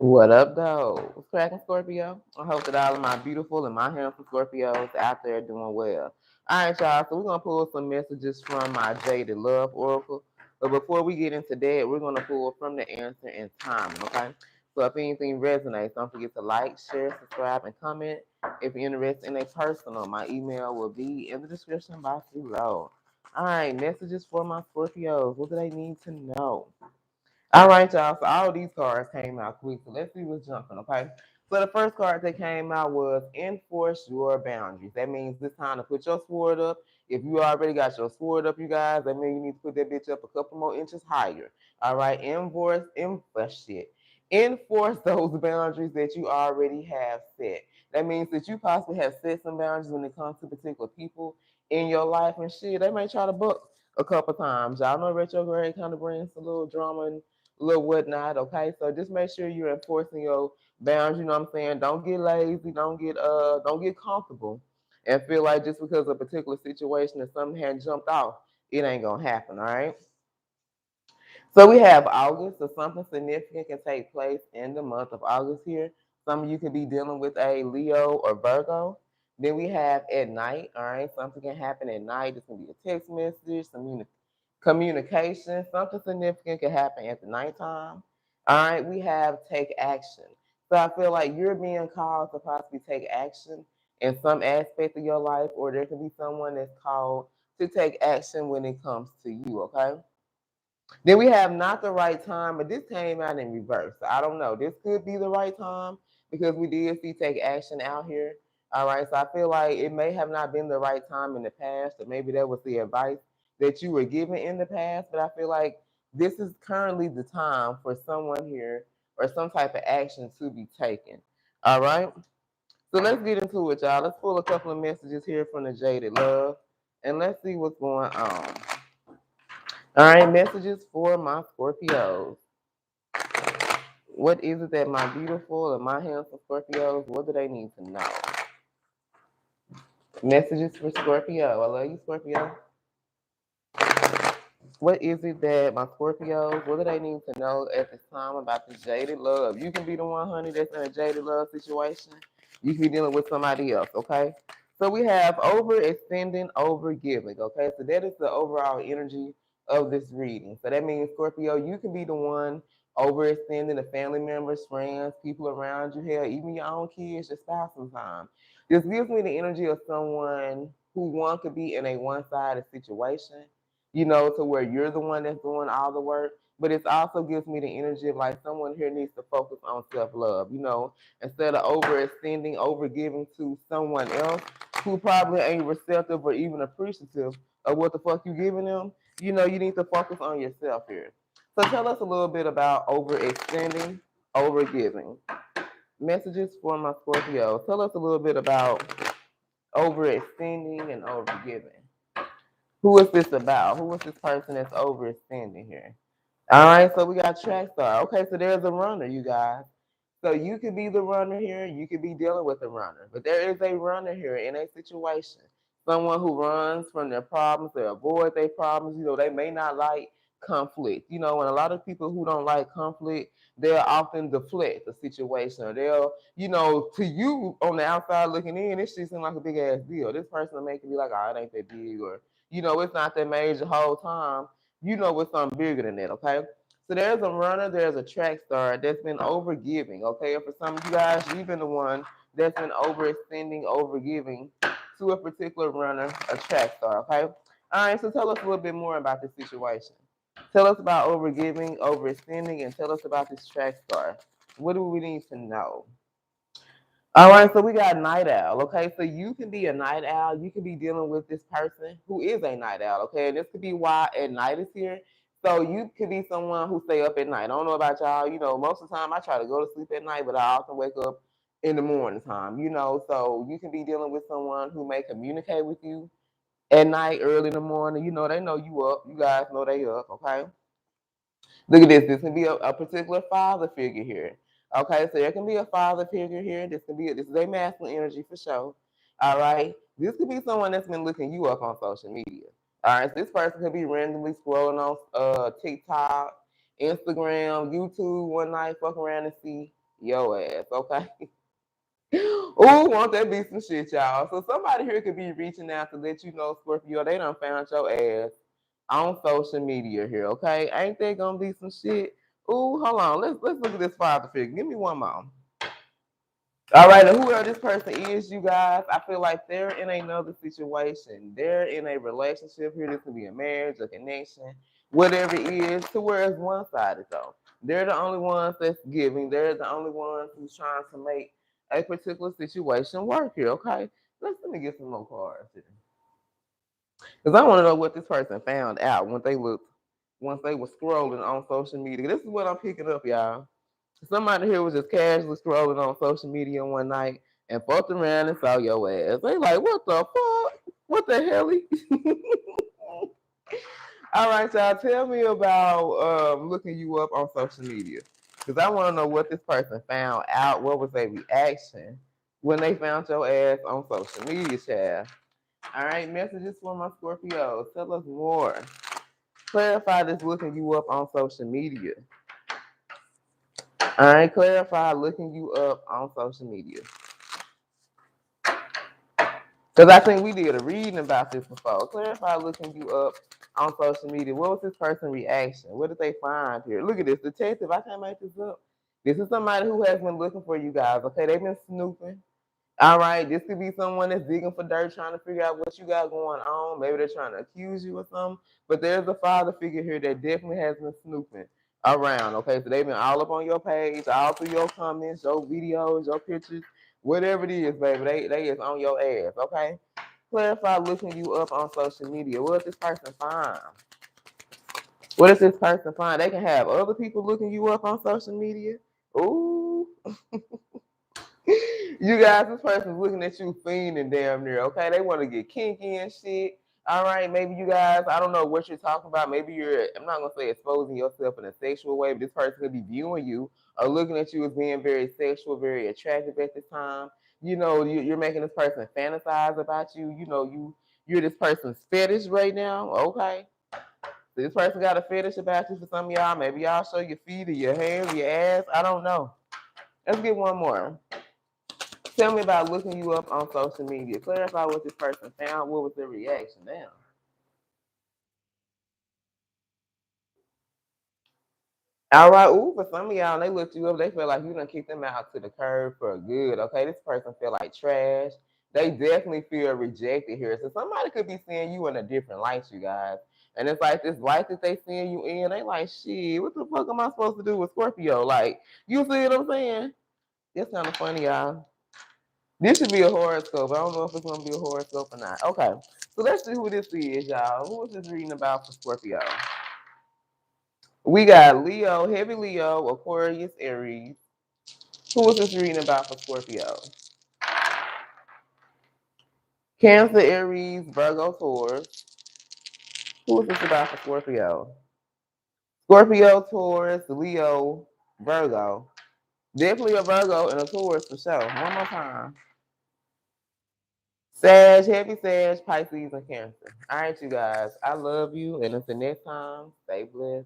What up, though? What's cracking, Scorpio? I hope that all of my beautiful and my handsome Scorpios out there doing well. All right, y'all. So we're gonna pull some messages from my Jaded Love Oracle. But before we get into that, we're gonna pull from the answer and timing. Okay. So if anything resonates, don't forget to like, share, subscribe, and comment. If you're interested in a personal, my email will be in the description box below. All right, messages for my Scorpios. What do they need to know? All right, y'all. So all these cards came out quick. So let's see what's jumping, okay? So the first card that came out was enforce your boundaries. That means it's time to put your sword up. If you already got your sword up, you guys, that means you need to put that bitch up a couple more inches higher. All right, enforce those boundaries that you already have set. That means that you possibly have set some boundaries when it comes to particular people in your life and shit. They may try to book a couple times. Y'all know retrograde kind of brings a little drama and little whatnot, okay? So just make sure you're enforcing your boundaries, you know what I'm saying? Don't get lazy, don't get comfortable and feel like just because of a particular situation that something hadn't jumped off, it ain't gonna happen, all right? So we have August, so something significant can take place in the month of August here. Some of you could be dealing with a Leo or Virgo. Then we have at night, all right? Something can happen at night. This can be a text message, communication. Something significant can happen at the nighttime. All right, we have take action. So I feel like you're being called to possibly take action in some aspect of your life, or there could be someone that's called to take action when it comes to you, okay? Then we have not the right time, but this came out in reverse. So I don't know. This could be the right time because we did see take action out here. All right. So I feel like it may have not been the right time in the past, or maybe that was the advice that you were given in the past. But I feel like this is currently the time for someone here or some type of action to be taken. All right. So let's get into it, y'all. Let's pull a couple of messages here from the Jaded Love and let's see what's going on. All right, messages for my Scorpios. What is it that my beautiful and my handsome Scorpios, what do they need to know? Messages for Scorpio. I love you, Scorpio. What is it that my Scorpios, what do they need to know at this time about the jaded love? You can be the one, honey, that's in a jaded love situation. You can be dealing with somebody else, okay? So we have overextending, overgiving, okay? So that is the overall energy of this reading. So that means, Scorpio, you can be the one overextending the family members, friends, people around you, hell, even your own kids, your spouse sometimes. This gives me the energy of someone who one could be in a one-sided situation, to where you're the one that's doing all the work. But it also gives me the energy of like someone here needs to focus on self-love, instead of overextending, overgiving to someone else who probably ain't receptive or even appreciative of what the fuck you giving them. You need to focus on yourself here. So tell us a little bit about overextending, overgiving. Messages for my Scorpio. Tell us a little bit about overextending and overgiving. Who is this about? Who is this person that's overextending here? All right, so we got track star. Okay, so there's a runner, you guys. So you could be the runner here, you could be dealing with a runner, but there is a runner here in a situation. Someone who runs from their problems, they avoid their problems. They may not like conflict. And a lot of people who don't like conflict, they'll often deflect the situation, or they'll, to you on the outside looking in, it shit seems like a big ass deal. This person will make it be like, oh, it ain't that big, or it's not that major the whole time. It's something bigger than that, okay? So there's a runner, there's a track star that's been overgiving, okay? And for some of you guys, you've been the one that's been overextending, overgiving to a particular runner, a track star, okay? All right, so tell us a little bit more about this situation. Tell us about overgiving, overextending, and tell us about this track star. What do we need to know? All right, so we got night owl. Okay, so you can be a night owl. You can be dealing with this person who is a night owl. Okay, and this could be why at night is here. So you could be someone who stay up at night. I don't know about y'all. Most of the time I try to go to sleep at night, but I often wake up in the morning time. So you can be dealing with someone who may communicate with you at night, early in the morning. They know you up. You guys know they up. Okay. Look at this. This can be a particular father figure here. Okay, so there can be a father figure here. This is a masculine energy for sure. All right. This could be someone that's been looking you up on social media. All right. So this person could be randomly scrolling on TikTok, Instagram, YouTube one night, fuck around and see your ass, okay? Ooh, won't that be some shit, y'all? So somebody here could be reaching out to let you know, Scorpio, they done found your ass on social media here, okay? Ain't that gonna be some shit? Ooh, hold on. Let's look at this father figure. Give me one more. All right, and whoever this person is, you guys, I feel like they're in another situation. They're in a relationship here. This could be a marriage, a connection, whatever it is, to where it's one-sided though. They're the only ones that's giving. They're the only ones who's trying to make a particular situation work here. Okay, let me get some more cards here, because I want to know what this person found out once they were scrolling on social media. This is what I'm picking up, y'all. Somebody here was just casually scrolling on social media one night and fucked around and saw your ass. They like, what the fuck? What the hell? All right, y'all. Tell me about looking you up on social media, because I want to know what this person found out. What was their reaction when they found your ass on social media, child? All right, messages for my Scorpios. Tell us more. Clarify this looking you up on social media. All right, clarify looking you up on social media. Because I think we did a reading about this before. Clarify looking you up on social media. What was this person's reaction? What did they find here? Look at this. Detective, I can't make this up. This is somebody who has been looking for you guys. Okay, they've been snooping. All right, this could be someone that's digging for dirt, trying to figure out what you got going on. Maybe they're trying to accuse you of something. But there's a father figure here that definitely has been snooping around. Okay, so they've been all up on your page, all through your comments, your videos, your pictures, whatever it is, baby. They is on your ass. Okay, clarify looking you up on social media. What does this person find? What does this person find? They can have other people looking you up on social media. Ooh. You guys, this person's looking at you fiending damn near, okay? They want to get kinky and shit. All right, maybe you guys, I don't know what you're talking about. Maybe I'm not going to say exposing yourself in a sexual way, but this person could be viewing you or looking at you as being very sexual, very attractive at this time. You know, you're making this person fantasize about you. You know, you're this person's fetish right now, okay? So this person got a fetish about you for some of y'all. Maybe y'all show your feet or your hands, your ass. I don't know. Let's get one more. Tell me about looking you up on social media. Clarify what this person found. What was their reaction? Damn. All right. Ooh, for some of y'all, they looked you up. They feel like you done kicked them out to the curb for good. Okay, this person feel like trash. They definitely feel rejected here. So somebody could be seeing you in a different light, you guys. And it's like this light that they seeing you in. They like, shit, what the fuck am I supposed to do with Scorpio? Like, you see what I'm saying? It's kind of funny, y'all. This should be a horoscope. I don't know if it's gonna be a horoscope or not. Okay, so let's see who this is, y'all. Who is this reading about for Scorpio? We got Leo, heavy Leo, Aquarius, Aries. Who is this reading about for Scorpio? Cancer, Aries, Virgo, Taurus. Who is this about for Scorpio? Scorpio, Taurus, Leo, Virgo. Definitely a Virgo and a Taurus for sure. One more time. Sag, heavy Sag, Pisces, and Cancer. All right, you guys. I love you. And until next time, stay blessed.